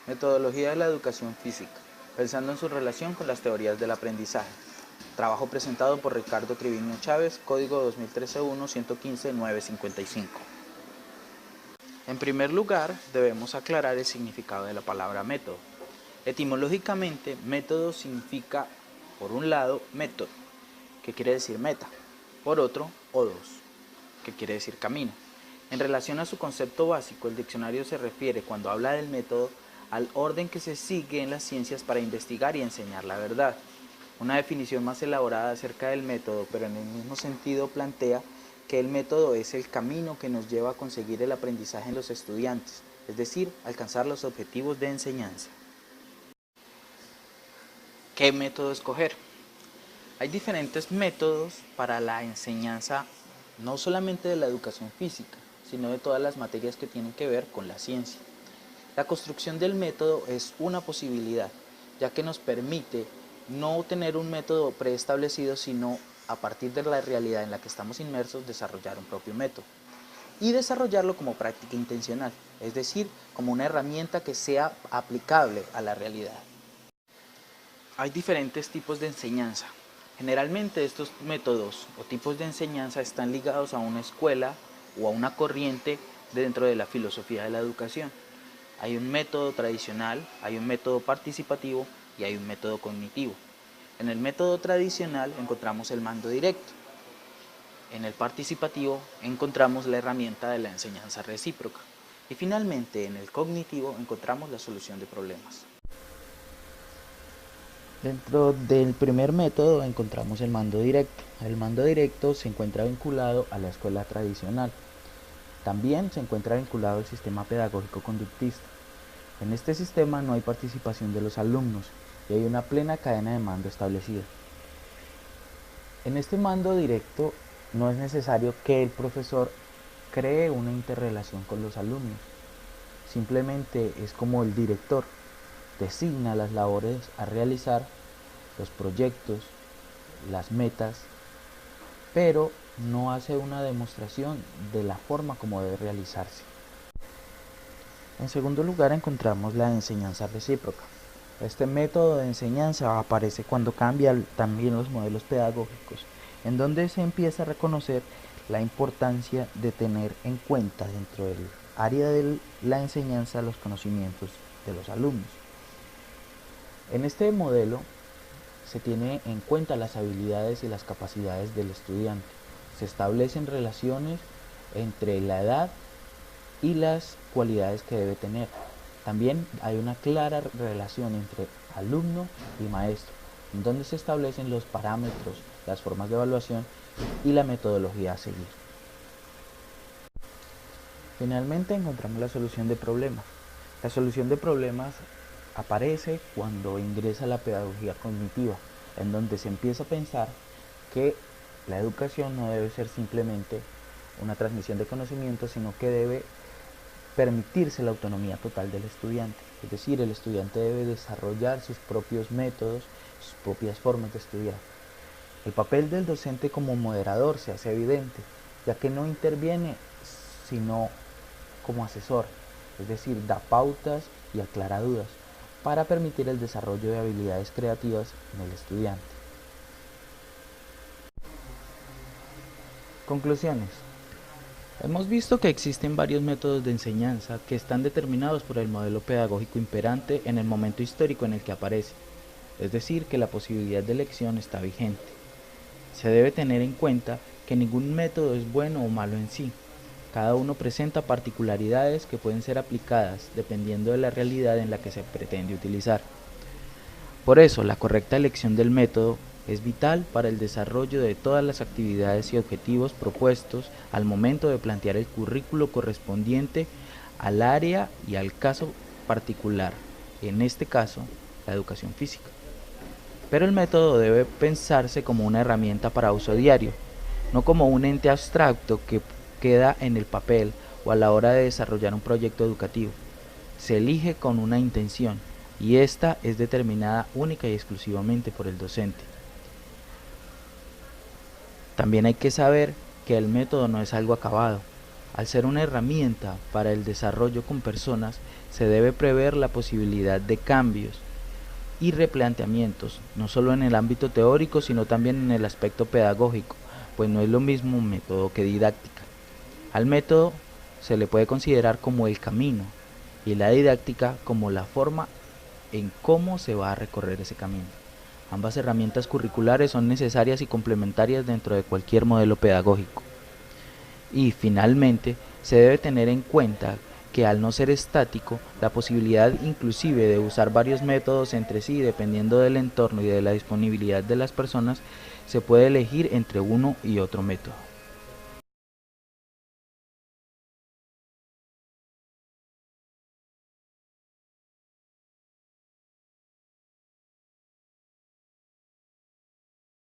Metodología de la educación física, pensando en su relación con las teorías del aprendizaje. Trabajo presentado por Ricardo Triviño Chávez, código 2013-1-115-955. En primer lugar, debemos aclarar el significado de la palabra método. Etimológicamente, método significa, por un lado, método, que quiere decir meta, por otro, odos, que quiere decir camino. En relación a su concepto básico, el diccionario se refiere, cuando habla del método, al orden que se sigue en las ciencias para investigar y enseñar la verdad. Una definición más elaborada acerca del método, pero en el mismo sentido, plantea que el método es el camino que nos lleva a conseguir el aprendizaje en los estudiantes, es decir, alcanzar los objetivos de enseñanza. ¿Qué método escoger? Hay diferentes métodos para la enseñanza, no solamente de la educación física, sino de todas las materias que tienen que ver con la ciencia. La construcción del método es una posibilidad, ya que nos permite no tener un método preestablecido, sino a partir de la realidad en la que estamos inmersos, desarrollar un propio método. Y desarrollarlo como práctica intencional, es decir, como una herramienta que sea aplicable a la realidad. Hay diferentes tipos de enseñanza. Generalmente estos métodos o tipos de enseñanza están ligados a una escuela o a una corriente dentro de la filosofía de la educación. Hay un método tradicional, hay un método participativo y hay un método cognitivo. En el método tradicional encontramos el mando directo. En el participativo encontramos la herramienta de la enseñanza recíproca. Y finalmente en el cognitivo encontramos la solución de problemas. Dentro del primer método encontramos el mando directo. El mando directo se encuentra vinculado a la escuela tradicional. También se encuentra vinculado al sistema pedagógico conductista. En este sistema no hay participación de los alumnos y hay una plena cadena de mando establecida. En este mando directo no es necesario que el profesor cree una interrelación con los alumnos. Simplemente es como el director designa las labores a realizar, los proyectos, las metas, pero no hace una demostración de la forma como debe realizarse. En segundo lugar encontramos la enseñanza recíproca. Este método de enseñanza aparece cuando cambian también los modelos pedagógicos, en donde se empieza a reconocer la importancia de tener en cuenta dentro del área de la enseñanza los conocimientos de los alumnos. En este modelo se tiene en cuenta las habilidades y las capacidades del estudiante. Se establecen relaciones entre la edad y las cualidades que debe tener. También hay una clara relación entre alumno y maestro, en donde se establecen los parámetros, las formas de evaluación y la metodología a seguir. Finalmente encontramos la solución de problemas. La solución de problemas aparece cuando ingresa la pedagogía cognitiva, en donde se empieza a pensar que la educación no debe ser simplemente una transmisión de conocimientos, sino que debe permitirse la autonomía total del estudiante. Es decir, el estudiante debe desarrollar sus propios métodos, sus propias formas de estudiar. El papel del docente como moderador se hace evidente, ya que no interviene sino como asesor, es decir, da pautas y aclara dudas para permitir el desarrollo de habilidades creativas en el estudiante. Conclusiones. Hemos visto que existen varios métodos de enseñanza que están determinados por el modelo pedagógico imperante en el momento histórico en el que aparece, es decir, que la posibilidad de elección está vigente. Se debe tener en cuenta que ningún método es bueno o malo en sí. Cada uno presenta particularidades que pueden ser aplicadas dependiendo de la realidad en la que se pretende utilizar. Por eso, la correcta elección del método es vital para el desarrollo de todas las actividades y objetivos propuestos al momento de plantear el currículo correspondiente al área y al caso particular, en este caso, la educación física. Pero el método debe pensarse como una herramienta para uso diario, no como un ente abstracto que queda en el papel o a la hora de desarrollar un proyecto educativo. Se elige con una intención y esta es determinada única y exclusivamente por el docente. También hay que saber que el método no es algo acabado. Al ser una herramienta para el desarrollo con personas, se debe prever la posibilidad de cambios y replanteamientos, no solo en el ámbito teórico, sino también en el aspecto pedagógico, pues no es lo mismo un método que didáctica. Al método se le puede considerar como el camino y la didáctica como la forma en cómo se va a recorrer ese camino. Ambas herramientas curriculares son necesarias y complementarias dentro de cualquier modelo pedagógico. Y finalmente, se debe tener en cuenta que al no ser estático, la posibilidad inclusive de usar varios métodos entre sí, dependiendo del entorno y de la disponibilidad de las personas, se puede elegir entre uno y otro método.